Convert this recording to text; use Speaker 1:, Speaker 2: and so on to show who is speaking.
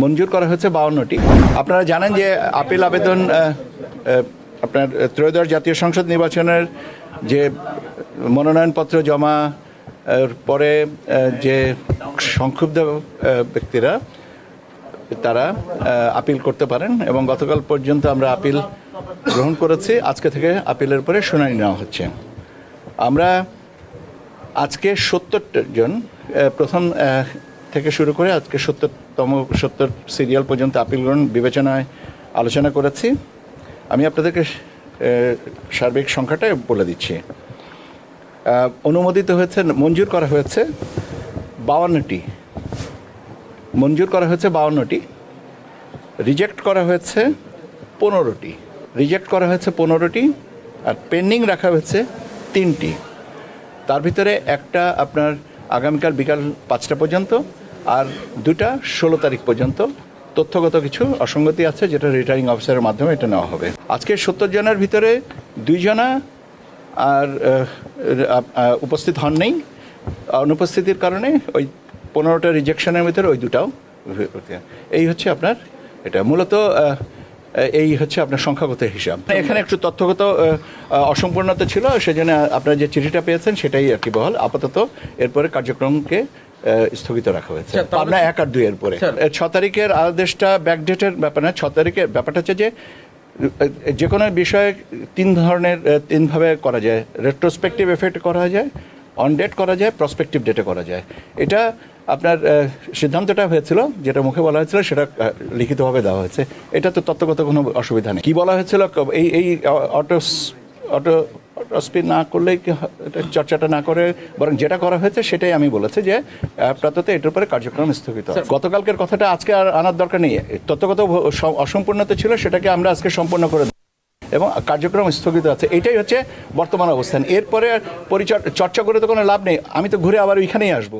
Speaker 1: মঞ্জুর করা হয়েছে 52টি। আপনারা জানেন যে আপিল আবেদন আপনার ত্রয়োদশ জাতীয় সংসদ নির্বাচনের যে মনোনয়নপত্র জমা পরে যে সংক্ষুব্ধ ব্যক্তিরা তারা আপিল করতে পারেন এবং গতকাল পর্যন্ত আমরা আপিল গ্রহণ করেছি। আজকে থেকে আপিলের উপরে শুনানি নেওয়া হচ্ছে। আমরা আজকে 70 জন প্রথম থেকে শুরু করে আজকে 70 সিরিয়াল পর্যন্ত আপিল গ্রহণ বিবেচনায় আলোচনা করেছি। আমি আপনাদেরকে সার্বিক সংখ্যাটা বলে দিচ্ছি। অনুমোদিত হয়েছে, মঞ্জুর করা হয়েছে 52টি, মঞ্জুর করা হয়েছে 52টি, রিজেক্ট করা হয়েছে 15টি, রিজেক্ট করা হয়েছে 15টি, আর পেন্ডিং রাখা হয়েছে 3টি। তার ভিতরে একটা আপনার আগামীকাল বিকাল 5টা পর্যন্ত, আর 2টা 16 তারিখ পর্যন্ত। তথ্যগত কিছু অসঙ্গতি আছে যেটা রিটার্নিং অফিসারের মাধ্যমে এটা নেওয়া হবে। আজকে 70 জনের ভিতরে 2 জনা আর উপস্থিত হন নেই। অনুপস্থিতির কারণে ওই 15টা রিজেকশনের ভিতরে ওই 2টাও। এই হচ্ছে আপনার এটা মূলত এই হচ্ছে আপনার সংখ্যাগত হিসাব। এখানে একটু তথ্যগত অসম্পূর্ণতা ছিল, সেজন্য আপনারা যে চিঠিটা পেয়েছেন সেটাই আর কি বহাল। আপাতত এরপরে কার্যক্রমকে স্থগিত রাখা হয়েছে পাবনা 1 আর 2 এর পরে। 6 তারিখের আদেশটা ব্যাকডেটের ব্যাপার না। 6 তারিখের ব্যাপারটা হচ্ছে যে কোনো বিষয়ে 3 ভাবে করা যায়। রেট্রোস্পেক্টিভ এফেক্ট করা যায়, অন ডেট করা যায়, প্রসপেক্টিভ ডেটে করা যায়। এটা আপনার সিদ্ধান্তটা হয়েছিল, যেটা মুখে বলা হয়েছিল সেটা লিখিতভাবে দেওয়া হয়েছে। এটা তো তত্ত্বগত কোনো অসুবিধা নেই। কি বলা হয়েছিল, এই অটোস্পিড না করলে চর্চাটা না করে বরং যেটা করা হয়েছে সেটাই আমি বলেছি যে আপাতত এটার উপরে কার্যক্রম স্থগিত। গতকালকের কথাটা আজকে আর আনার দরকার নেই। তথ্যগত অসম্পূর্ণতা ছিল, সেটাকে আমরা আজকে সম্পূর্ণ করে এবং কার্যক্রম স্থগিত আছে। এটাই হচ্ছে বর্তমান অবস্থান। এরপরে চর্চা করে তো কোনো লাভ নেই। আমি তো ঘুরে আবার ওইখানেই আসবো।